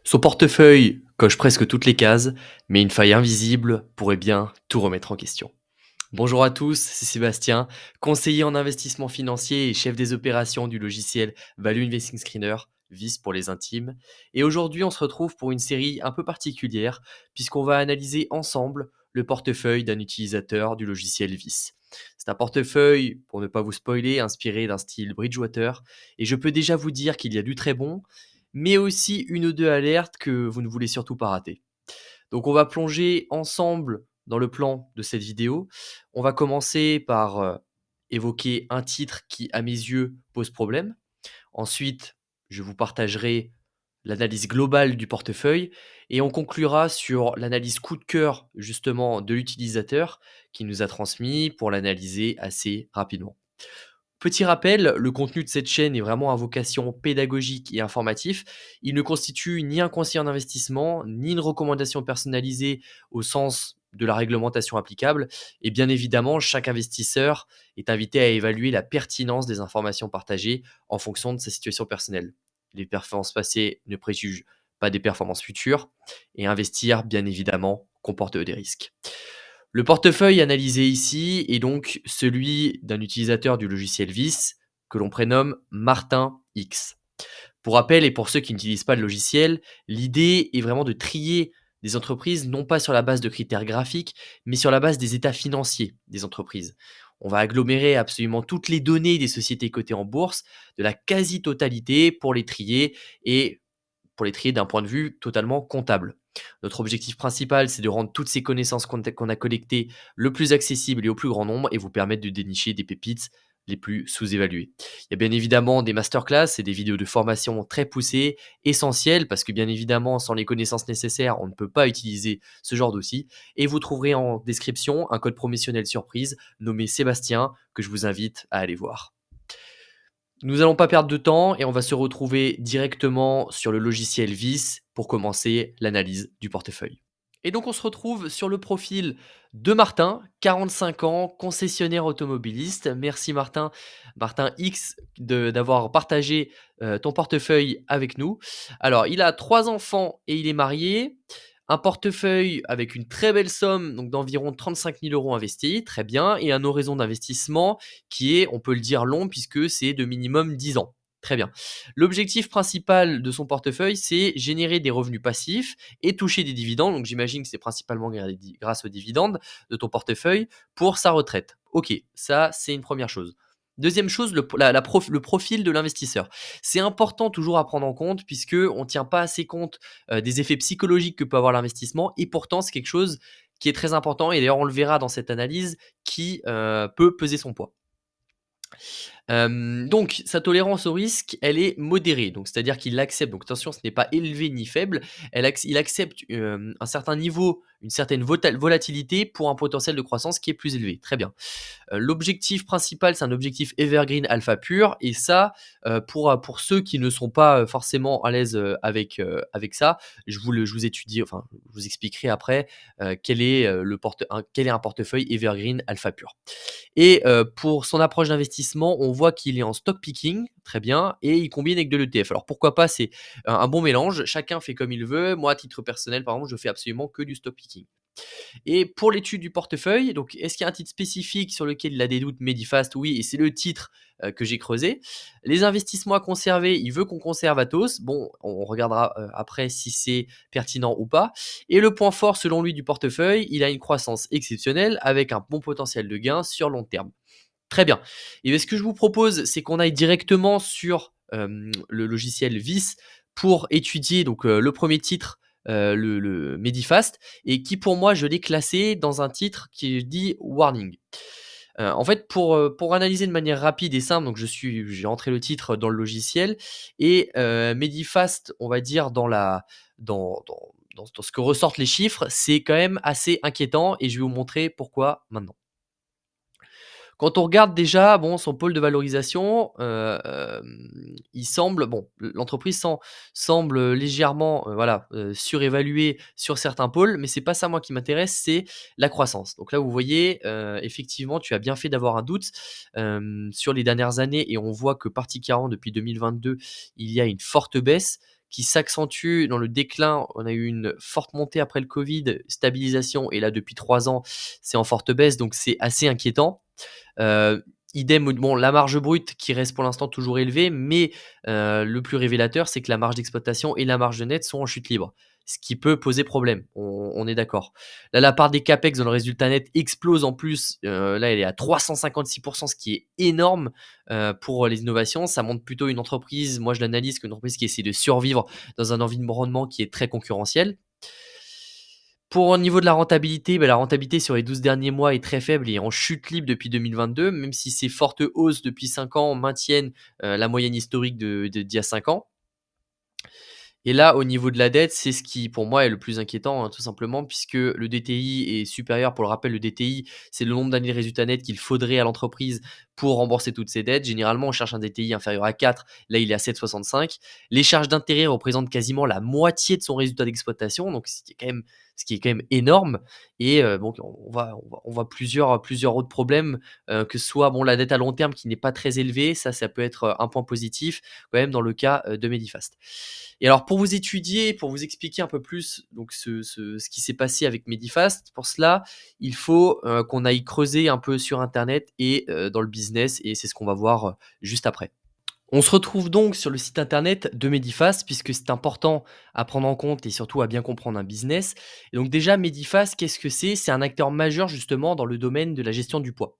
Son portefeuille coche presque toutes les cases, mais une faille invisible pourrait bien tout remettre en question. Bonjour à tous, c'est Sébastien, conseiller en investissement financier et chef des opérations du logiciel Value Investing Screener, VIS pour les intimes. Et aujourd'hui, on se retrouve pour une série un peu particulière, puisqu'on va analyser ensemble le portefeuille d'un utilisateur du logiciel VIS. C'est un portefeuille, pour ne pas vous spoiler, inspiré d'un style Bridgewater, et je peux déjà vous dire qu'il y a du très bon, mais aussi une ou deux alertes que vous ne voulez surtout pas rater. Donc on va plonger ensemble dans le plan de cette vidéo. On va commencer par évoquer un titre qui, à mes yeux, pose problème. Ensuite, je vous partagerai l'analyse globale du portefeuille et on conclura sur l'analyse coup de cœur justement de l'utilisateur qui nous a transmis pour l'analyser assez rapidement. Petit rappel, le contenu de cette chaîne est vraiment à vocation pédagogique et informatif. Il ne constitue ni un conseil en investissement, ni une recommandation personnalisée au sens de la réglementation applicable. Et bien évidemment, chaque investisseur est invité à évaluer la pertinence des informations partagées en fonction de sa situation personnelle. Les performances passées ne préjugent pas des performances futures et investir, bien évidemment, comporte des risques. Le portefeuille analysé ici est donc celui d'un utilisateur du logiciel VIS que l'on prénomme Martin X. Pour rappel et pour ceux qui n'utilisent pas le logiciel, l'idée est vraiment de trier des entreprises non pas sur la base de critères graphiques, mais sur la base des états financiers des entreprises. On va agglomérer absolument toutes les données des sociétés cotées en bourse, de la quasi-totalité pour les trier et pour les trier d'un point de vue totalement comptable. Notre objectif principal, c'est de rendre toutes ces connaissances qu'on a collectées le plus accessibles et au plus grand nombre et vous permettre de dénicher des pépites les plus sous-évaluées. Il y a bien évidemment des masterclass et des vidéos de formation très poussées, essentielles, parce que bien évidemment, sans les connaissances nécessaires, on ne peut pas utiliser ce genre d'outils. Et vous trouverez en description un code promotionnel surprise nommé Sébastien que je vous invite à aller voir. Nous allons pas perdre de temps et on va se retrouver directement sur le logiciel VIS pour commencer l'analyse du portefeuille. Et donc on se retrouve sur le profil de Martin, 45 ans, concessionnaire automobiliste. Merci Martin, Martin X, d'avoir partagé ton portefeuille avec nous. Alors, il a 3 enfants et il est marié. Un portefeuille avec une très belle somme, donc d'environ 35 000 euros investis, très bien, et un horizon d'investissement qui est, on peut le dire, long puisque c'est de minimum 10 ans. Très bien. L'objectif principal de son portefeuille, c'est générer des revenus passifs et toucher des dividendes. Donc j'imagine que c'est principalement grâce aux dividendes de ton portefeuille pour sa retraite. Ok, ça c'est une première chose. Deuxième chose, le profil de l'investisseur. C'est important toujours à prendre en compte puisque on ne tient pas assez compte des effets psychologiques que peut avoir l'investissement et pourtant c'est quelque chose qui est très important et d'ailleurs on le verra dans cette analyse qui peut peser son poids. Donc sa tolérance au risque, elle est modérée, donc c'est-à-dire qu'il accepte, donc attention, ce n'est pas élevé ni faible, il accepte, un certain niveau, une certaine volatilité pour un potentiel de croissance qui est plus élevé. Très bien. L'objectif principal, c'est un objectif evergreen alpha pur et ça, pour ceux qui ne sont pas, forcément à l'aise, avec ça, je vous étudie enfin, je vous expliquerai après, quel est un portefeuille evergreen alpha pur. Et pour son approche d'investissement, on voit qu'il est en stock picking, très bien, et il combine avec de l'ETF. Alors pourquoi pas, c'est un bon mélange, chacun fait comme il veut. Moi, à titre personnel, par exemple, je fais absolument que du stock picking. Et pour l'étude du portefeuille, donc est-ce qu'il y a un titre spécifique sur lequel il a des doutes? Medifast, oui, et c'est le titre que j'ai creusé. Les investissements à conserver, il veut qu'on conserve Atos. Bon, on regardera après si c'est pertinent ou pas. Et le point fort selon lui du portefeuille, il a une croissance exceptionnelle avec un bon potentiel de gain sur long terme. Très bien. Et bien, ce que je vous propose, c'est qu'on aille directement sur le logiciel VIS pour étudier donc le premier titre, le Medifast, et qui pour moi, je l'ai classé dans un titre qui dit Warning. En fait, pour analyser de manière rapide et simple, donc j'ai entré le titre dans le logiciel et Medifast, on va dire dans ce que ressortent les chiffres, c'est quand même assez inquiétant et je vais vous montrer pourquoi maintenant. Quand on regarde déjà, bon, son pôle de valorisation, il semble bon, l'entreprise semble légèrement, voilà, surévaluée sur certains pôles, mais c'est pas ça moi qui m'intéresse, c'est la croissance. Donc là, vous voyez, effectivement, tu as bien fait d'avoir un doute, sur les dernières années et on voit que particulièrement depuis 2022, il y a une forte baisse qui s'accentue dans le déclin. On a eu une forte montée après le Covid, stabilisation et là depuis 3 ans, c'est en forte baisse donc c'est assez inquiétant. Idem, bon, la marge brute qui reste pour l'instant toujours élevée, mais le plus révélateur, c'est que la marge d'exploitation et la marge de net sont en chute libre, ce qui peut poser problème, on est d'accord. Là, la part des CAPEX dans le résultat net explose en plus, là, elle est à 356 ce qui est énorme, pour les innovations. Ça montre plutôt une entreprise, moi je l'analyse comme une entreprise qui essaie de survivre dans un environnement qui est très concurrentiel. Pour au niveau de la rentabilité, la rentabilité sur les 12 derniers mois est très faible et en chute libre depuis 2022, même si ces fortes hausses depuis 5 ans maintiennent, la moyenne historique d'il y a 5 ans. Et là, au niveau de la dette, c'est ce qui, pour moi, est le plus inquiétant, tout simplement, puisque le DTI est supérieur. Pour le rappel, le DTI, c'est le nombre d'années de résultats nets qu'il faudrait à l'entreprise pour rembourser toutes ses dettes. Généralement, on cherche un DTI inférieur à 4. Là, il est à 7,65. Les charges d'intérêt représentent quasiment la moitié de son résultat d'exploitation, donc ce qui est quand même énorme. Et bon, on voit plusieurs autres problèmes, que ce soit bon, la dette à long terme qui n'est pas très élevée. Ça peut être un point positif quand même dans le cas de Medifast. Et alors pour vous étudier, pour vous expliquer un peu plus donc ce qui s'est passé avec Medifast, pour cela, il faut, qu'on aille creuser un peu sur internet et dans le business et c'est ce qu'on va voir, juste après. On se retrouve donc sur le site internet de Medifast puisque c'est important à prendre en compte et surtout à bien comprendre un business. Et donc déjà Medifast, qu'est-ce que c'est? C'est un acteur majeur justement dans le domaine de la gestion du poids.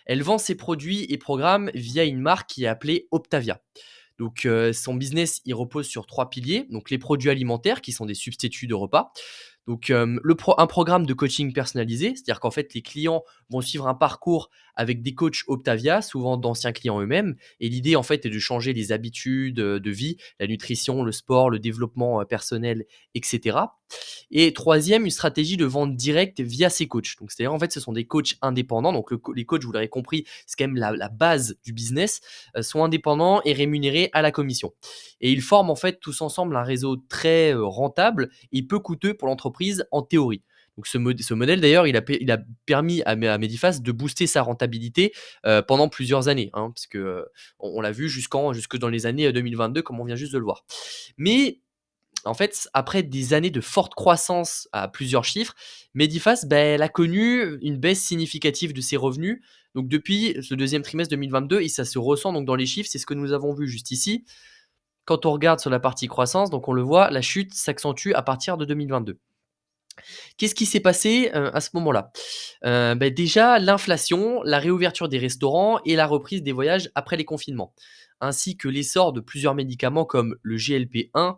Elle vend ses produits et programmes via une marque qui est appelée Optavia. Donc, son business, il repose sur 3 piliers. Donc, les produits alimentaires qui sont des substituts de repas. Donc, un programme de coaching personnalisé, c'est-à-dire qu'en fait, les clients vont suivre un parcours avec des coachs Optavia, souvent d'anciens clients eux-mêmes. Et l'idée, en fait, est de changer les habitudes de vie, la nutrition, le sport, le développement personnel, etc. Et troisième, une stratégie de vente directe via ces coachs. Donc, c'est-à-dire, en fait, ce sont des coachs indépendants. Donc, les coachs, vous l'aurez compris, c'est quand même la base du business, sont indépendants et rémunérés à la commission. Et ils forment, en fait, tous ensemble un réseau très rentable et peu coûteux pour l'entreprise en théorie. Donc, ce modèle, d'ailleurs, il a permis à Medifast de booster sa rentabilité pendant plusieurs années, hein, parce que on l'a vu jusque dans les années 2022, comme on vient juste de le voir. Mais en fait, après des années de forte croissance à plusieurs chiffres, Medifast, elle a connu une baisse significative de ses revenus. Donc depuis ce deuxième trimestre 2022, et ça se ressent donc dans les chiffres, c'est ce que nous avons vu juste ici. Quand on regarde sur la partie croissance, donc on le voit, la chute s'accentue à partir de 2022. Qu'est-ce qui s'est passé à ce moment-là? Déjà, l'inflation, la réouverture des restaurants et la reprise des voyages après les confinements, ainsi que l'essor de plusieurs médicaments comme le GLP-1.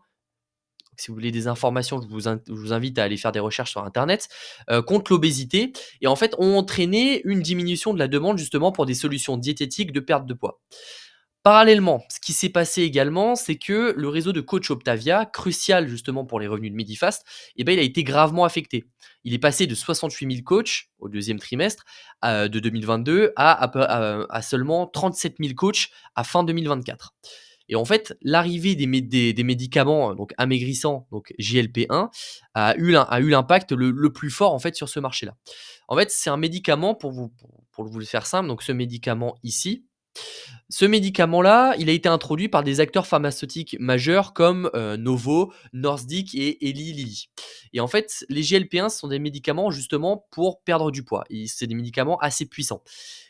Si vous voulez des informations, je vous invite à aller faire des recherches sur internet, contre l'obésité et en fait ont entraîné une diminution de la demande justement pour des solutions diététiques de perte de poids. Parallèlement, ce qui s'est passé également, c'est que le réseau de coach Optavia, crucial justement pour les revenus de Medifast, il a été gravement affecté. Il est passé de 68 000 coachs au deuxième trimestre de 2022 à seulement 37 000 coachs à fin 2024. Et en fait, l'arrivée des médicaments donc amaigrissants, donc GLP-1, a eu l'impact le plus fort en fait sur ce marché-là. En fait, c'est un médicament pour vous le faire simple. Donc ce médicament ici, ce médicament-là, il a été introduit par des acteurs pharmaceutiques majeurs comme Novo, Nordic et Eli Lilly. Et en fait, les GLP-1, ce sont des médicaments justement pour perdre du poids. Et c'est des médicaments assez puissants.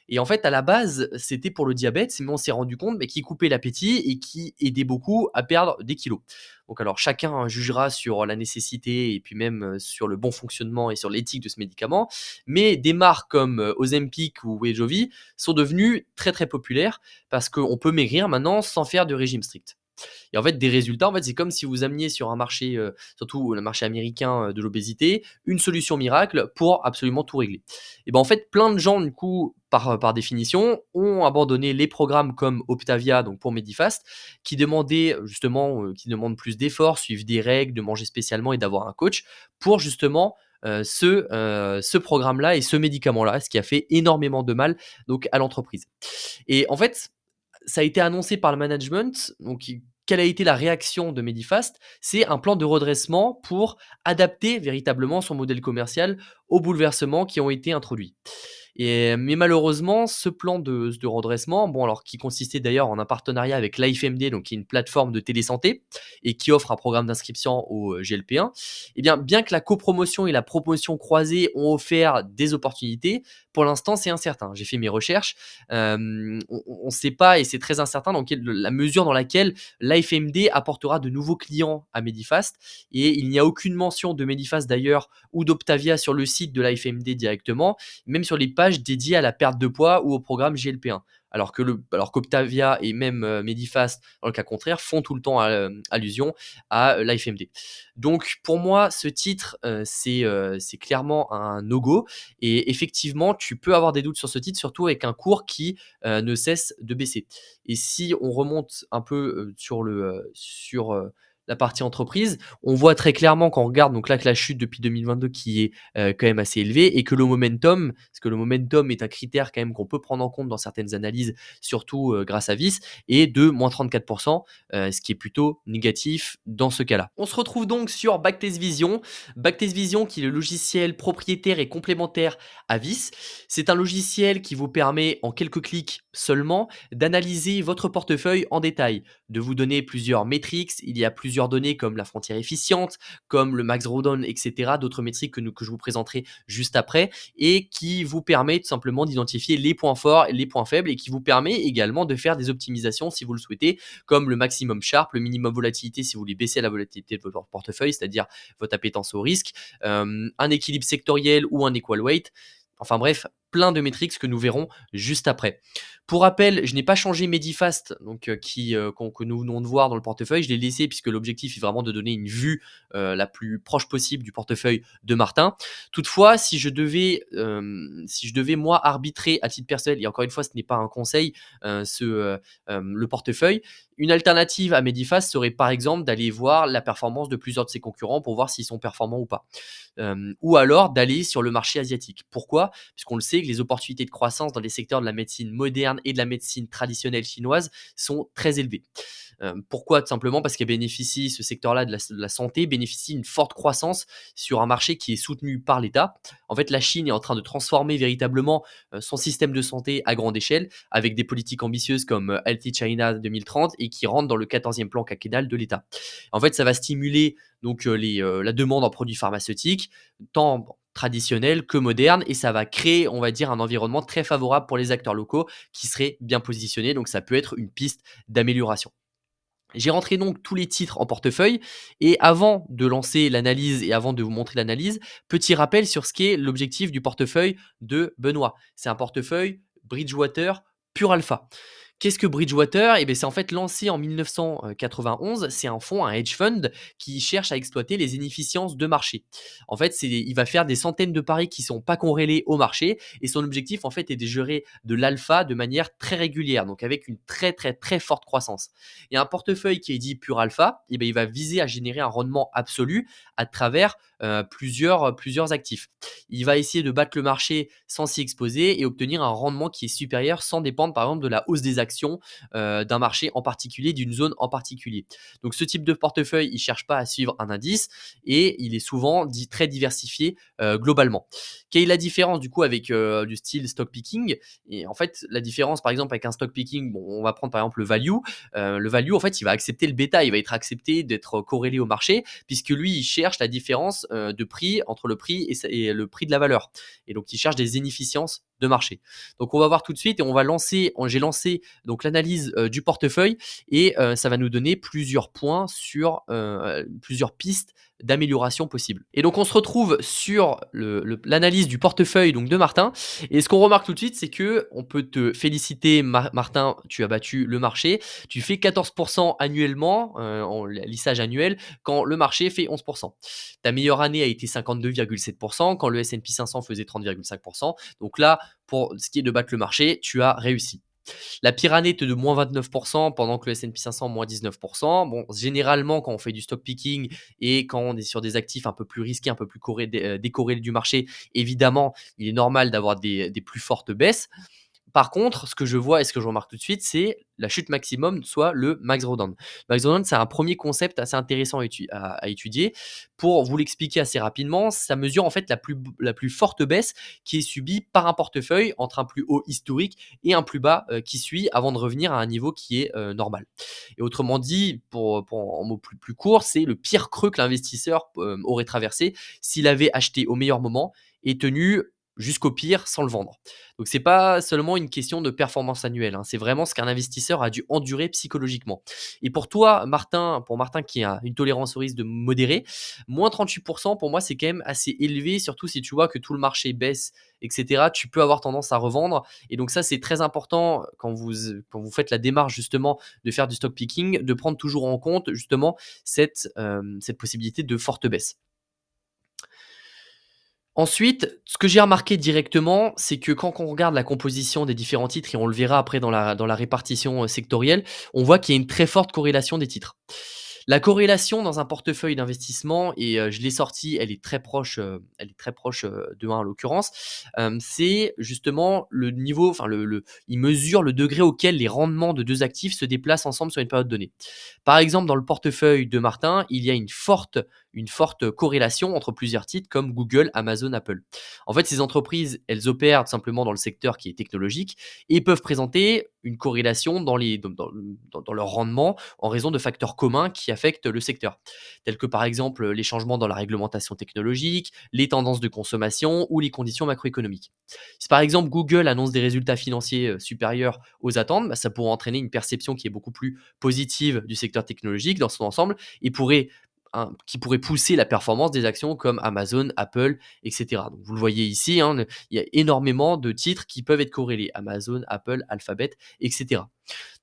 Et en fait, à la base, c'était pour le diabète, mais on s'est rendu compte qu'ils coupaient l'appétit et qui aidaient beaucoup à perdre des kilos. Donc alors, chacun jugera sur la nécessité et puis même sur le bon fonctionnement et sur l'éthique de ce médicament. Mais des marques comme Ozempic ou Wegovy sont devenues très très populaires parce qu'on peut maigrir maintenant sans faire de régime strict. Et en fait, des résultats, en fait, c'est comme si vous ameniez sur un marché, surtout le marché américain de l'obésité, une solution miracle pour absolument tout régler. Et en fait, plein de gens, du coup, par définition, ont abandonné les programmes comme Optavia, donc pour Medifast, qui demandaient justement, qui demandent plus d'efforts, suivre des règles, de manger spécialement et d'avoir un coach pour justement ce programme-là et ce médicament-là, ce qui a fait énormément de mal donc à l'entreprise. Et en fait, ça a été annoncé par le management. Donc, quelle a été la réaction de Medifast? C'est un plan de redressement pour adapter véritablement son modèle commercial aux bouleversements qui ont été introduits. Mais malheureusement, ce plan de redressement, bon, alors qui consistait d'ailleurs en un partenariat avec l'AFMD, donc qui est une plateforme de télésanté et qui offre un programme d'inscription au GLP1, eh bien que la copromotion et la promotion croisée ont offert des opportunités, pour l'instant, c'est incertain. J'ai fait mes recherches, on ne sait pas et c'est très incertain dans la mesure dans laquelle l'AFMD apportera de nouveaux clients à Medifast et il n'y a aucune mention de Medifast d'ailleurs ou d'Optavia sur le site de l'AFMD directement, même sur les pages dédiées à la perte de poids ou au programme GLP1. Alors qu'Optavia et même Medifast, dans le cas contraire, font tout le temps allusion à l'AFMD. Donc pour moi, ce titre, c'est clairement un no-go. Et effectivement, tu peux avoir des doutes sur ce titre, surtout avec un cours qui ne cesse de baisser. Et si on remonte un peu sur la partie entreprise, on voit très clairement quand on regarde donc là que la chute depuis 2022 qui est quand même assez élevée et que le momentum, parce que le momentum est un critère quand même qu'on peut prendre en compte dans certaines analyses, surtout grâce à Vice, est de moins 34%, ce qui est plutôt négatif dans ce cas-là. On se retrouve donc sur Backtest Vision. Backtest Vision qui est le logiciel propriétaire et complémentaire à Vice. C'est un logiciel qui vous permet en quelques clics seulement d'analyser votre portefeuille en détail, de vous donner plusieurs métriques. Il y a plusieurs données comme la frontière efficiente, comme le max drawdown, etc. D'autres métriques que je vous présenterai juste après et qui vous permet tout simplement d'identifier les points forts et les points faibles et qui vous permet également de faire des optimisations si vous le souhaitez, comme le maximum Sharpe, le minimum volatilité si vous voulez baisser la volatilité de votre portefeuille, c'est-à-dire votre appétence au risque, un équilibre sectoriel ou un equal weight. Enfin bref, plein de métriques que nous verrons juste après. Pour rappel, je n'ai pas changé Medifast, donc que nous venons de voir dans le portefeuille. Je l'ai laissé puisque l'objectif est vraiment de donner une vue la plus proche possible du portefeuille de Martin. Toutefois, si je devais moi arbitrer à titre personnel, et encore une fois, ce n'est pas un conseil, le portefeuille, une alternative à Medifast serait par exemple d'aller voir la performance de plusieurs de ses concurrents pour voir s'ils sont performants ou pas. Ou alors d'aller sur le marché asiatique. Pourquoi? Puisqu'on le sait que les opportunités de croissance dans les secteurs de la médecine moderne et de la médecine traditionnelle chinoise sont très élevées. Pourquoi? Tout simplement parce qu'elle bénéficie, ce secteur-là de la santé bénéficie d'une forte croissance sur un marché qui est soutenu par l'État. En fait, la Chine est en train de transformer véritablement son système de santé à grande échelle avec des politiques ambitieuses comme Healthy China 2030 et qui rentrent dans le 14e plan quinquennal de l'État. En fait, ça va stimuler donc la demande en produits pharmaceutiques, tant traditionnels que modernes, et ça va créer, on va dire, un environnement très favorable pour les acteurs locaux qui seraient bien positionnés. Donc, ça peut être une piste d'amélioration. J'ai rentré donc tous les titres en portefeuille et avant de lancer l'analyse et avant de vous montrer l'analyse, petit rappel sur ce qu'est l'objectif du portefeuille de Benoît. C'est un portefeuille Bridgewater Pure Alpha. Qu'est-ce que Bridgewater? Eh bien, c'est en fait lancé en 1991. C'est un fonds, un hedge fund qui cherche à exploiter les inefficiences de marché. En fait, il va faire des centaines de paris qui ne sont pas corrélés au marché et son objectif en fait est de gérer de l'alpha de manière très régulière, donc avec une très très très forte croissance. Et un portefeuille qui est dit pur alpha, eh bien, il va viser à générer un rendement absolu à travers plusieurs actifs. Il va essayer de battre le marché sans s'y exposer et obtenir un rendement qui est supérieur sans dépendre par exemple de la hausse des actions d'un marché en particulier, d'une zone en particulier. Donc ce type de portefeuille, il ne cherche pas à suivre un indice et il est souvent dit très diversifié globalement. Quelle est la différence du coup avec du style stock picking? Et en fait, la différence par exemple avec un stock picking, bon, on va prendre par exemple le value. Le value, en fait, il va accepter le bêta, il va être accepté d'être corrélé au marché puisque lui, il cherche la différence de prix entre le prix et le prix de la valeur. Et donc, il cherche des inefficiences de marché. Donc, on va voir tout de suite et j'ai lancé donc l'analyse du portefeuille et ça va nous donner plusieurs points sur plusieurs pistes d'amélioration possible. Et donc on se retrouve sur l'analyse du portefeuille donc de Martin. Et ce qu'on remarque tout de suite, c'est que on peut te féliciter, Martin, tu as battu le marché. Tu fais 14% annuellement en lissage annuel quand le marché fait 11%. Ta meilleure année a été 52,7% quand le S&P 500 faisait 30,5%. Donc là, pour ce qui est de battre le marché, tu as réussi. La pire année était de moins 29% pendant que le S&P 500 moins 19%. Bon, généralement, quand on fait du stock picking et quand on est sur des actifs un peu plus risqués, un peu plus décorrélés du marché, évidemment, il est normal d'avoir des plus fortes baisses. Par contre, ce que je vois et ce que je remarque tout de suite, c'est la chute maximum, soit le max drawdown. Max drawdown, c'est un premier concept assez intéressant à étudier. Pour vous l'expliquer assez rapidement, ça mesure en fait la plus forte baisse qui est subie par un portefeuille entre un plus haut historique et un plus bas qui suit avant de revenir à un niveau qui est normal. Et autrement dit, pour en mots plus courts, c'est le pire creux que l'investisseur aurait traversé s'il avait acheté au meilleur moment et tenu jusqu'au pire sans le vendre. Donc c'est pas seulement une question de performance annuelle, hein, c'est vraiment ce qu'un investisseur a dû endurer psychologiquement. Et pour toi, Martin, pour Martin qui a une tolérance au risque de modéré, moins 38% pour moi c'est quand même assez élevé, surtout si tu vois que tout le marché baisse, etc. Tu peux avoir tendance à revendre. Et donc ça c'est très important quand vous faites la démarche justement de faire du stock picking, de prendre toujours en compte justement cette possibilité de forte baisse. Ensuite, ce que j'ai remarqué directement, c'est que quand on regarde la composition des différents titres et on le verra après dans la répartition, sectorielle, on voit qu'il y a une très forte corrélation des titres. La corrélation dans un portefeuille d'investissement et je l'ai sortie, elle est très proche, de 1 en l'occurrence, c'est justement le niveau enfin il mesure le degré auquel les rendements de 2 actifs se déplacent ensemble sur une période donnée. Par exemple, dans le portefeuille de Martin, il y a une forte corrélation entre plusieurs titres comme Google, Amazon, Apple. En fait, ces entreprises, elles opèrent tout simplement dans le secteur qui est technologique et peuvent présenter une corrélation dans leur rendement en raison de facteurs communs qui affectent le secteur, tels que par exemple les changements dans la réglementation technologique, les tendances de consommation ou les conditions macroéconomiques. Si par exemple Google annonce des résultats financiers supérieurs aux attentes, ça pourrait entraîner une perception qui est beaucoup plus positive du secteur technologique dans son ensemble et qui pourrait pousser la performance des actions comme Amazon, Apple, etc. Donc vous le voyez ici, hein, il y a énormément de titres qui peuvent être corrélés. Amazon, Apple, Alphabet, etc.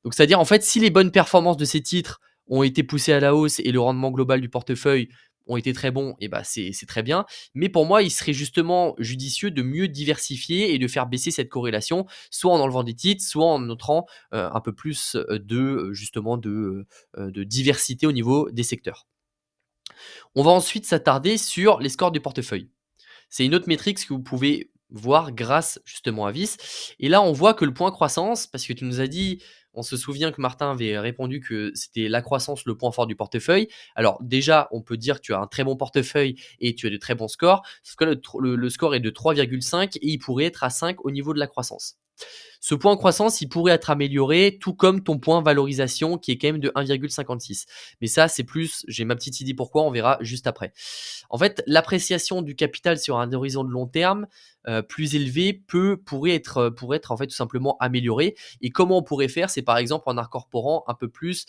Donc c'est-à-dire en fait si les bonnes performances de ces titres ont été poussées à la hausse et le rendement global du portefeuille ont été très bons, et bah c'est très bien. Mais pour moi, il serait justement judicieux de mieux diversifier et de faire baisser cette corrélation, soit en enlevant des titres, soit en notant un peu plus de diversité au niveau des secteurs. On va ensuite s'attarder sur les scores du portefeuille. C'est une autre métrique que vous pouvez voir grâce justement à Vis. Et là, on voit que le point croissance, parce que tu nous as dit, on se souvient que Martin avait répondu que c'était la croissance le point fort du portefeuille. Alors déjà, on peut dire que tu as un très bon portefeuille et tu as de très bons scores. Sauf que le score est de 3,5 et il pourrait être à 5 au niveau de la croissance. Ce point croissance, il pourrait être amélioré, tout comme ton point valorisation qui est quand même de 1,56. Mais ça, c'est plus, j'ai ma petite idée pourquoi, on verra juste après. En fait, l'appréciation du capital sur un horizon de long terme plus élevé pourrait être en fait tout simplement amélioré. Et comment on pourrait faire, c'est par exemple en incorporant un peu plus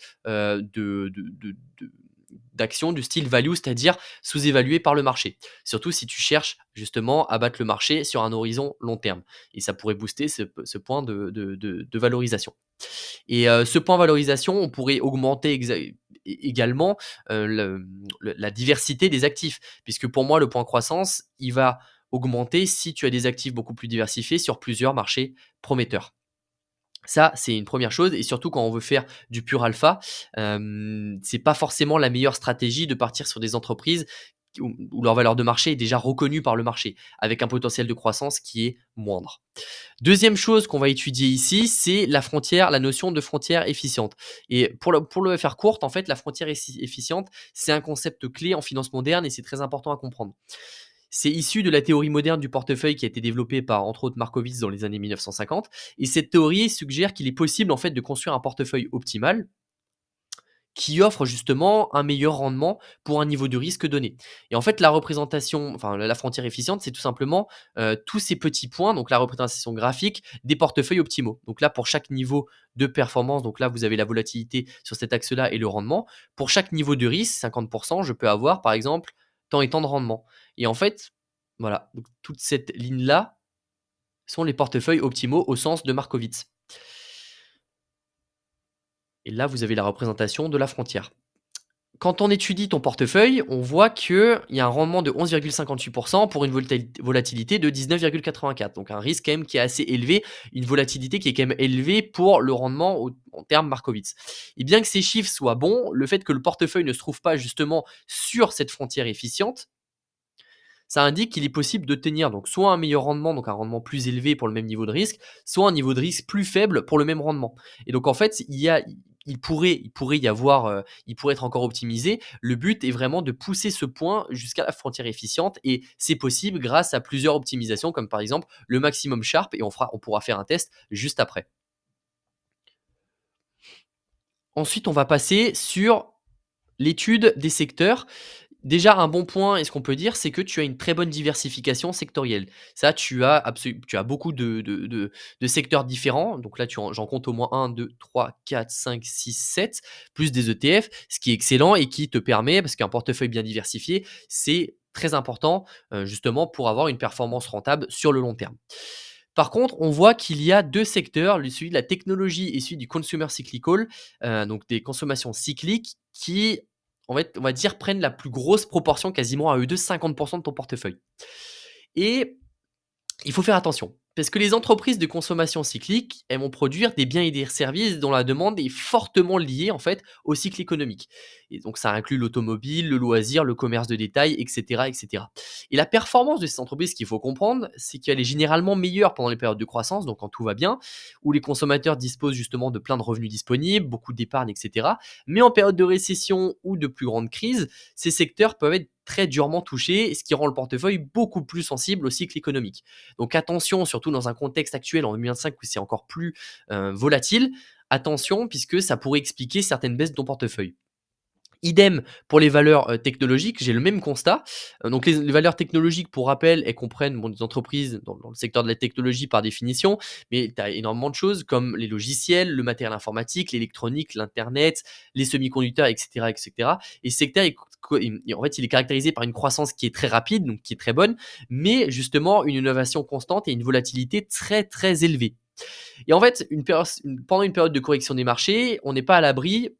d'actions du style value, c'est-à-dire sous-évalué par le marché. Surtout si tu cherches justement à battre le marché sur un horizon long terme. Et ça pourrait booster ce point de valorisation. Et ce point valorisation, on pourrait augmenter également la diversité des actifs. Puisque pour moi, le point croissance, il va augmenter si tu as des actifs beaucoup plus diversifiés sur plusieurs marchés prometteurs. Ça, c'est une première chose et surtout quand on veut faire du pur alpha, c'est pas forcément la meilleure stratégie de partir sur des entreprises où leur valeur de marché est déjà reconnue par le marché, avec un potentiel de croissance qui est moindre. Deuxième chose qu'on va étudier ici, c'est la notion de frontière efficiente. Et pour le faire courte, en fait, la frontière efficiente, c'est un concept clé en finance moderne et c'est très important à comprendre. C'est issu de la théorie moderne du portefeuille qui a été développée par, entre autres, Markowitz dans les années 1950. Et cette théorie suggère qu'il est possible, en fait, de construire un portefeuille optimal qui offre justement un meilleur rendement pour un niveau de risque donné. Et en fait, la frontière efficiente, c'est tout simplement tous ces petits points, donc la représentation graphique des portefeuilles optimaux. Donc là, pour chaque niveau de performance, donc là, vous avez la volatilité sur cet axe-là et le rendement. Pour chaque niveau de risque, 50%, je peux avoir, par exemple, tant et tant de rendement. Et en fait, voilà, donc toute cette ligne-là sont les portefeuilles optimaux au sens de Markowitz. Et là, vous avez la représentation de la frontière. Quand on étudie ton portefeuille, on voit qu'il y a un rendement de 11,58% pour une volatilité de 19,84. Donc un risque quand même qui est assez élevé, une volatilité qui est quand même élevée pour le rendement en termes Markowitz. Et bien que ces chiffres soient bons, le fait que le portefeuille ne se trouve pas justement sur cette frontière efficiente, ça indique qu'il est possible d'obtenir donc soit un meilleur rendement, donc un rendement plus élevé pour le même niveau de risque, soit un niveau de risque plus faible pour le même rendement. Et donc en fait, il pourrait y avoir, il pourrait être encore optimisé. Le but est vraiment de pousser ce point jusqu'à la frontière efficiente et c'est possible grâce à plusieurs optimisations comme par exemple le maximum Sharp et on pourra faire un test juste après. Ensuite, on va passer sur l'étude des secteurs. Déjà, un bon point et ce qu'on peut dire, c'est que tu as une très bonne diversification sectorielle. Ça, tu as beaucoup de secteurs différents. Donc là, j'en compte au moins un, 2, 3, 4, 5, 6, 7, plus des ETF, ce qui est excellent et qui te permet, parce qu'un portefeuille bien diversifié, c'est très important justement pour avoir une performance rentable sur le long terme. Par contre, on voit qu'il y a 2 secteurs, celui de la technologie et celui du consumer cyclical, donc des consommations cycliques qui, en fait, on va dire, prennent la plus grosse proportion, quasiment à eux 2, 50 de ton portefeuille. Et il faut faire attention, parce que les entreprises de consommation cyclique, elles vont produire des biens et des services dont la demande est fortement liée en fait au cycle économique. Et donc ça inclut l'automobile, le loisir, le commerce de détail, etc., etc. Et la performance de ces entreprises, ce qu'il faut comprendre, c'est qu'elle est généralement meilleure pendant les périodes de croissance, donc quand tout va bien, où les consommateurs disposent justement de plein de revenus disponibles, beaucoup d'épargne, etc. Mais en période de récession ou de plus grande crise, ces secteurs peuvent être très durement touchés, ce qui rend le portefeuille beaucoup plus sensible au cycle économique. Donc attention, surtout dans un contexte actuel en 2025 où c'est encore plus volatile, attention puisque ça pourrait expliquer certaines baisses de ton portefeuille. Idem pour les valeurs technologiques, j'ai le même constat. Donc les valeurs technologiques, pour rappel, elles comprennent bon, des entreprises dans le secteur de la technologie par définition, mais tu as énormément de choses comme les logiciels, le matériel informatique, l'électronique, l'internet, les semi-conducteurs, etc., etc. Et cetera. Et ce secteur, en fait, il est caractérisé par une croissance qui est très rapide, donc qui est très bonne, mais justement une innovation constante et une volatilité très très élevée. Et en fait, pendant une période de correction des marchés, on n'est pas à l'abri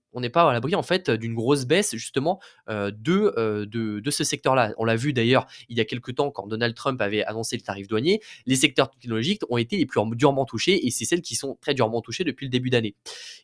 en fait d'une grosse baisse justement de ce secteur-là. On l'a vu d'ailleurs il y a quelques temps quand Donald Trump avait annoncé le tarif douanier, les secteurs technologiques ont été les plus durement touchés et c'est celles qui sont très durement touchées depuis le début d'année.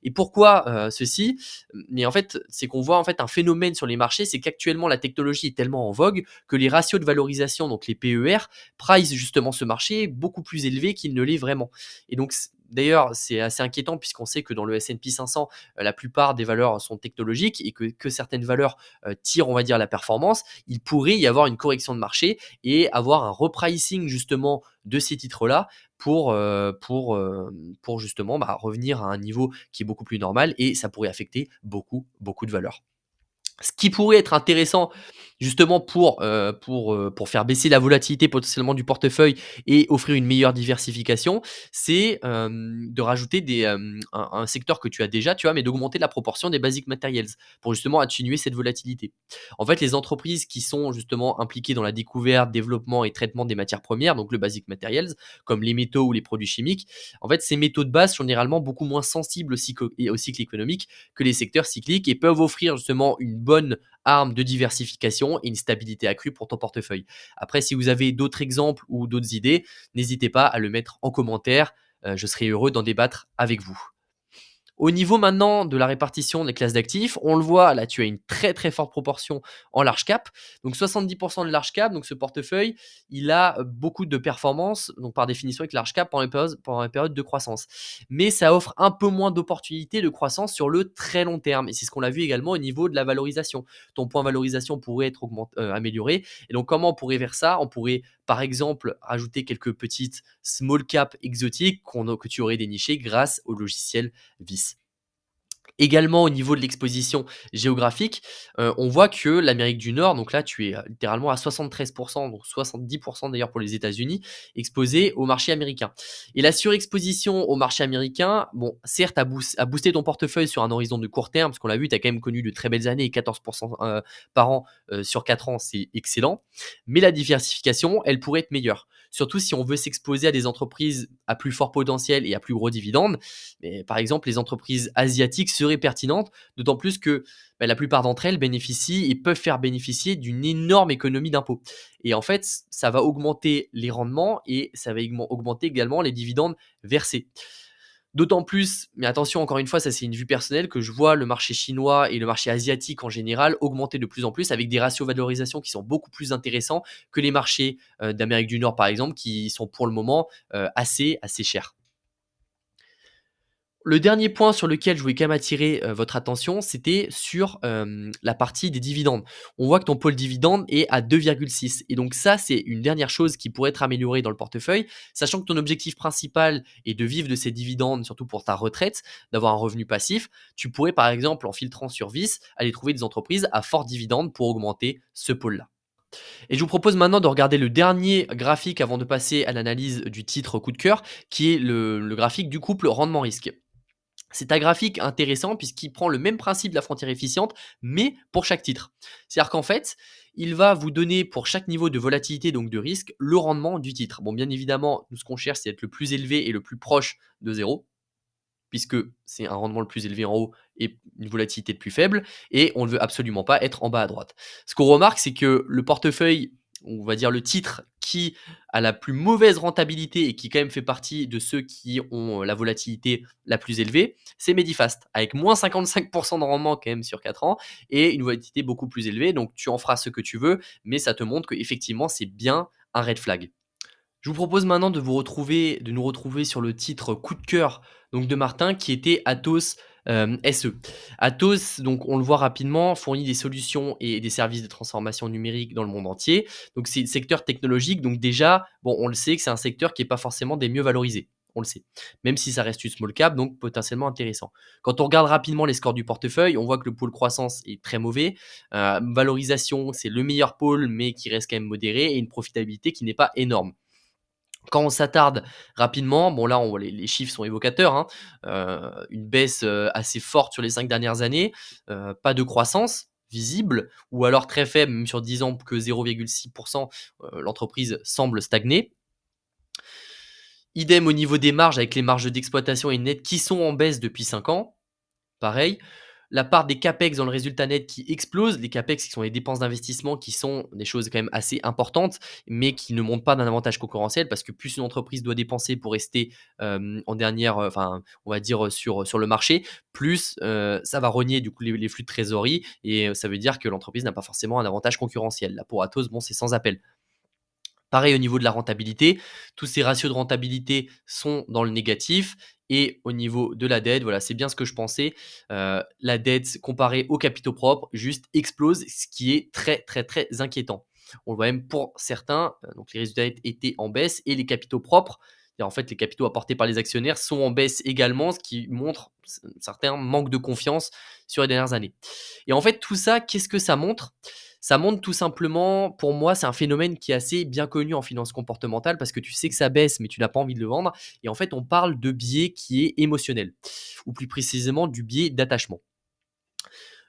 Et pourquoi ceci? Mais en fait, c'est qu'on voit en fait un phénomène sur les marchés, c'est qu'actuellement la technologie est tellement en vogue que les ratios de valorisation, donc les PER, price justement ce marché beaucoup plus élevé qu'il ne l'est vraiment. Et donc, d'ailleurs, c'est assez inquiétant puisqu'on sait que dans le S&P 500, la plupart des valeurs sont technologiques et que certaines valeurs tirent, on va dire, la performance. Il pourrait y avoir une correction de marché et avoir un repricing justement de ces titres-là pour justement revenir à un niveau qui est beaucoup plus normal et ça pourrait affecter beaucoup, beaucoup de valeurs. Ce qui pourrait être intéressant justement pour faire baisser la volatilité potentiellement du portefeuille et offrir une meilleure diversification, c'est, de rajouter un secteur que tu as déjà, tu vois? Mais d'augmenter la proportion des basic materials pour justement atténuer cette volatilité. En fait, les entreprises qui sont justement impliquées dans la découverte, développement et traitement des matières premières, donc le basic materials, comme les métaux ou les produits chimiques, en fait, ces métaux de base sont généralement beaucoup moins sensibles au cycle économique que les secteurs cycliques et peuvent offrir justement une bonne arme de diversification et une stabilité accrue pour ton portefeuille. Après, si vous avez d'autres exemples ou d'autres idées, n'hésitez pas à le mettre en commentaire. Je serai heureux d'en débattre avec vous. Au niveau maintenant de la répartition des classes d'actifs, on le voit, là tu as une très très forte proportion en large cap. Donc 70% de large cap, donc ce portefeuille, il a beaucoup de performances, donc par définition avec large cap pendant les périodes de croissance. Mais ça offre un peu moins d'opportunités de croissance sur le très long terme. Et c'est ce qu'on a vu également au niveau de la valorisation. Ton point de valorisation pourrait être amélioré. Et donc comment on pourrait faire ça? On pourrait par exemple ajouter quelques petites small cap exotiques que tu aurais dénichées grâce au logiciel VIS. Également au niveau de l'exposition géographique, on voit que l'Amérique du Nord, donc là tu es, littéralement à 73, donc 70 d'ailleurs pour les États-Unis, exposé au marché américain. Et la surexposition au marché américain, bon certes a boosté ton portefeuille sur un horizon de court terme, parce qu'on l'a vu, tu as quand même connu de très belles années et 14 par an, sur 4 ans, c'est excellent. Mais la diversification, elle pourrait être meilleure. Surtout si on veut s'exposer à des entreprises à plus fort potentiel et à plus gros dividendes. Mais par exemple, les entreprises asiatiques seraient pertinentes, d'autant plus que la plupart d'entre elles bénéficient et peuvent faire bénéficier d'une énorme économie d'impôts. Et en fait, ça va augmenter les rendements et ça va augmenter également les dividendes versés. D'autant plus, mais attention encore une fois, ça c'est une vue personnelle, que je vois le marché chinois et le marché asiatique en général augmenter de plus en plus avec des ratios valorisation qui sont beaucoup plus intéressants que les marchés d'Amérique du Nord par exemple, qui sont pour le moment assez chers. Le dernier point sur lequel je voulais quand même attirer, votre attention, c'était sur, la partie des dividendes. On voit que ton pôle dividende est à 2,6 et donc ça, c'est une dernière chose qui pourrait être améliorée dans le portefeuille, sachant que ton objectif principal est de vivre de ces dividendes, surtout pour ta retraite, d'avoir un revenu passif. Tu pourrais, par exemple, en filtrant sur Vice, aller trouver des entreprises à fort dividende pour augmenter ce pôle-là. Et je vous propose maintenant de regarder le dernier graphique avant de passer à l'analyse du titre coup de cœur, qui est le graphique du couple rendement-risque. C'est un graphique intéressant puisqu'il prend le même principe de la frontière efficiente, mais pour chaque titre. C'est-à-dire qu'en fait, il va vous donner pour chaque niveau de volatilité, donc de risque, le rendement du titre. Bon, bien évidemment, nous, ce qu'on cherche, c'est être le plus élevé et le plus proche de zéro, puisque c'est un rendement le plus élevé en haut et une volatilité le plus faible, et on ne veut absolument pas être en bas à droite. Ce qu'on remarque, c'est que le portefeuille, on va dire le titre qui a la plus mauvaise rentabilité et qui quand même fait partie de ceux qui ont la volatilité la plus élevée, c'est Medifast, avec moins 55% de rendement quand même sur 4 ans et une volatilité beaucoup plus élevée. Donc tu en feras ce que tu veux, mais ça te montre qu'effectivement c'est bien un red flag. Je vous propose maintenant de nous retrouver sur le titre coup de cœur donc de Martin qui était Atos SE. Atos, donc on le voit rapidement, fournit des solutions et des services de transformation numérique dans le monde entier. Donc c'est le secteur technologique. Donc déjà, bon, on le sait que c'est un secteur qui n'est pas forcément des mieux valorisés. On le sait. Même si ça reste une small cap, donc potentiellement intéressant. Quand on regarde rapidement les scores du portefeuille, on voit que le pôle croissance est très mauvais. Valorisation, c'est le meilleur pôle, mais qui reste quand même modéré, et une profitabilité qui n'est pas énorme. Quand on s'attarde rapidement, bon là on voit les chiffres sont évocateurs, hein, une baisse, assez forte sur les 5 dernières années, pas de croissance visible ou alors très faible, même sur 10 ans que 0,6 l'entreprise semble stagner. Idem au niveau des marges avec les marges d'exploitation et nettes qui sont en baisse depuis 5 ans. Pareil, la part des CAPEX dans le résultat net qui explose, les CAPEX qui sont les dépenses d'investissement qui sont des choses quand même assez importantes, mais qui ne montrent pas d'un avantage concurrentiel parce que plus une entreprise doit dépenser pour rester en dernière, enfin, on va dire sur le marché, plus ça va rogner du coup les flux de trésorerie et ça veut dire que l'entreprise n'a pas forcément un avantage concurrentiel. Là, pour Atos, bon, c'est sans appel. Pareil au niveau de la rentabilité, tous ces ratios de rentabilité sont dans le négatif et au niveau de la dette, voilà, c'est bien ce que je pensais, la dette comparée aux capitaux propres juste explose, ce qui est très, très, très inquiétant. On le voit même pour certains, donc les résultats étaient en baisse et les capitaux propres, c'est-à-dire en fait les capitaux apportés par les actionnaires sont en baisse également, ce qui montre certains manques de confiance sur les dernières années. Et en fait tout ça, qu'est-ce que ça montre? Ça montre tout simplement, pour moi, c'est un phénomène qui est assez bien connu en finance comportementale parce que tu sais que ça baisse, mais tu n'as pas envie de le vendre. Et en fait, on parle de biais qui est émotionnel, ou plus précisément du biais d'attachement.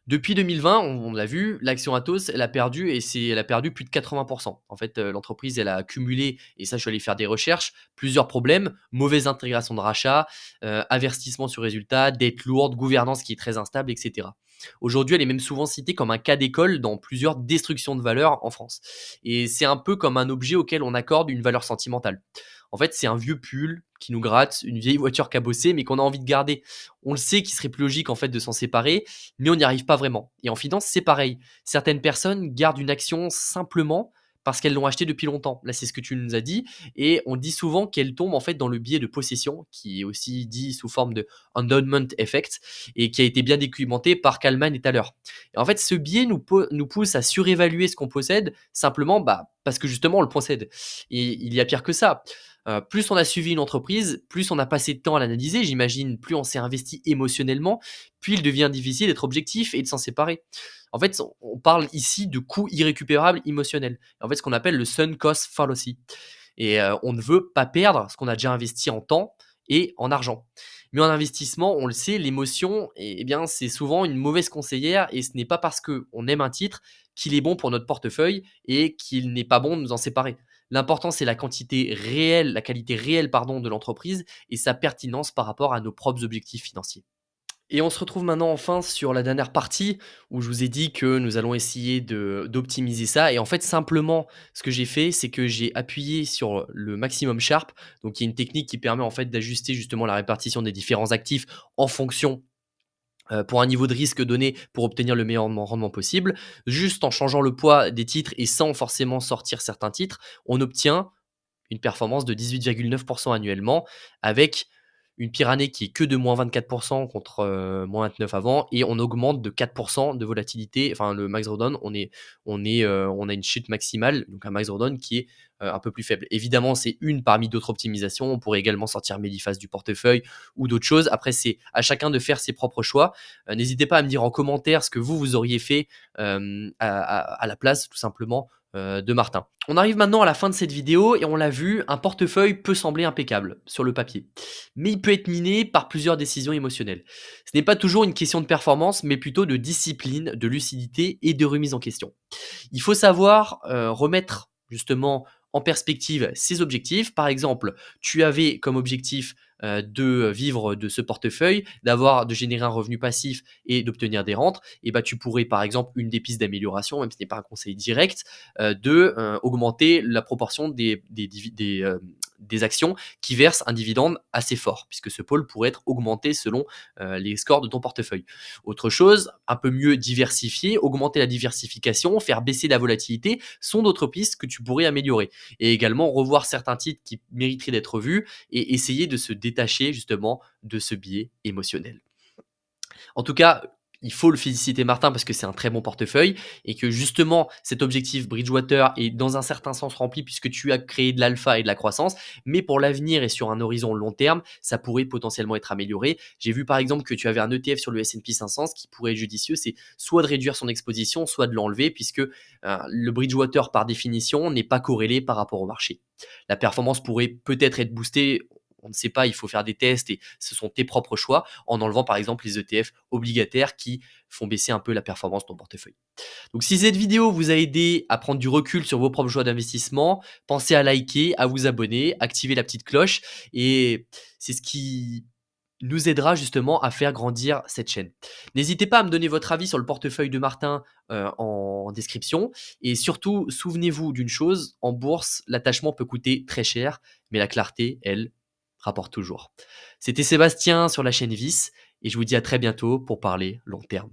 Depuis 2020, on l'a vu, l'action Atos, elle a perdu et elle a perdu plus de 80%. En fait, l'entreprise, elle a accumulé, et ça, je suis allé faire des recherches, plusieurs problèmes, mauvaise intégration de rachat, avertissement sur résultat, dette lourde, gouvernance qui est très instable, etc. Aujourd'hui, elle est même souvent citée comme un cas d'école dans plusieurs destructions de valeur en France. Et c'est un peu comme un objet auquel on accorde une valeur sentimentale. En fait, c'est un vieux pull qui nous gratte, une vieille voiture cabossée, mais qu'on a envie de garder. On le sait qu'il serait plus logique en fait de s'en séparer, mais on n'y arrive pas vraiment. Et en finance, c'est pareil. Certaines personnes gardent une action simplement parce qu'elles l'ont achetée depuis longtemps. Là, c'est ce que tu nous as dit. Et on dit souvent qu'elles tombent en fait dans le biais de possession, qui est aussi dit sous forme de endowment effect, et qui a été bien documenté par Kalman et Thaler. Et en fait, ce biais nous pousse à surévaluer ce qu'on possède, simplement parce que justement, on le possède. Et il y a pire que ça. Plus on a suivi une entreprise, plus on a passé de temps à l'analyser, j'imagine, plus on s'est investi émotionnellement, puis il devient difficile d'être objectif et de s'en séparer. En fait, on parle ici de coûts irrécupérables émotionnels. En fait, ce qu'on appelle le sunk cost fallacy. Et on ne veut pas perdre ce qu'on a déjà investi en temps et en argent. Mais en investissement, on le sait, l'émotion, eh bien, c'est souvent une mauvaise conseillère et ce n'est pas parce qu'on aime un titre qu'il est bon pour notre portefeuille et qu'il n'est pas bon de nous en séparer. L'important, c'est la quantité réelle, la qualité réelle, pardon, de l'entreprise et sa pertinence par rapport à nos propres objectifs financiers. Et on se retrouve maintenant enfin sur la dernière partie où je vous ai dit que nous allons essayer d'optimiser ça. Et en fait, simplement, ce que j'ai fait, c'est que j'ai appuyé sur le maximum sharp. Donc, il y a une technique qui permet en fait d'ajuster justement la répartition des différents actifs en fonction pour un niveau de risque donné pour obtenir le meilleur rendement possible. Juste en changeant le poids des titres et sans forcément sortir certains titres, on obtient une performance de 18,9% annuellement avec une pire année qui est que de moins 24% contre moins 29 avant et on augmente de 4% de volatilité. Enfin, le max drawdown, on a une chute maximale, donc un max drawdown qui est un peu plus faible. Évidemment, c'est une parmi d'autres optimisations. On pourrait également sortir Mediphase du portefeuille ou d'autres choses. Après, c'est à chacun de faire ses propres choix. N'hésitez pas à me dire en commentaire ce que vous auriez fait à la place, tout simplement, de Martin. On arrive maintenant à la fin de cette vidéo et on l'a vu, un portefeuille peut sembler impeccable sur le papier, mais il peut être miné par plusieurs décisions émotionnelles. Ce n'est pas toujours une question de performance, mais plutôt de discipline, de lucidité et de remise en question. Il faut savoir remettre justement en perspective ses objectifs. Par exemple, tu avais comme objectif de vivre de ce portefeuille, de générer un revenu passif et d'obtenir des rentes. Et bah, tu pourrais, par exemple, une des pistes d'amélioration, même si ce n'est pas un conseil direct, augmenter la proportion des actions qui versent un dividende assez fort, puisque ce pôle pourrait être augmenté selon les scores de ton portefeuille. Autre chose, un peu mieux diversifier, augmenter la diversification, faire baisser la volatilité, sont d'autres pistes que tu pourrais améliorer. Et également revoir certains titres qui mériteraient d'être vus et essayer de se détacher justement de ce biais émotionnel. En tout cas, il faut le féliciter Martin parce que c'est un très bon portefeuille et que justement cet objectif Bridgewater est dans un certain sens rempli puisque tu as créé de l'alpha et de la croissance, mais pour l'avenir et sur un horizon long terme, ça pourrait potentiellement être amélioré. J'ai vu par exemple que tu avais un ETF sur le S&P 500, ce qui pourrait être judicieux, c'est soit de réduire son exposition, soit de l'enlever puisque le Bridgewater par définition n'est pas corrélé par rapport au marché. La performance pourrait peut-être être boostée. On ne sait pas, il faut faire des tests et ce sont tes propres choix en enlevant par exemple les ETF obligataires qui font baisser un peu la performance de ton portefeuille. Donc si cette vidéo vous a aidé à prendre du recul sur vos propres choix d'investissement, pensez à liker, à vous abonner, activer la petite cloche et c'est ce qui nous aidera justement à faire grandir cette chaîne. N'hésitez pas à me donner votre avis sur le portefeuille de Martin en description et surtout souvenez-vous d'une chose, en bourse l'attachement peut coûter très cher mais la clarté elle rapporte toujours. C'était Sébastien sur la chaîne Vice et je vous dis à très bientôt pour parler long terme.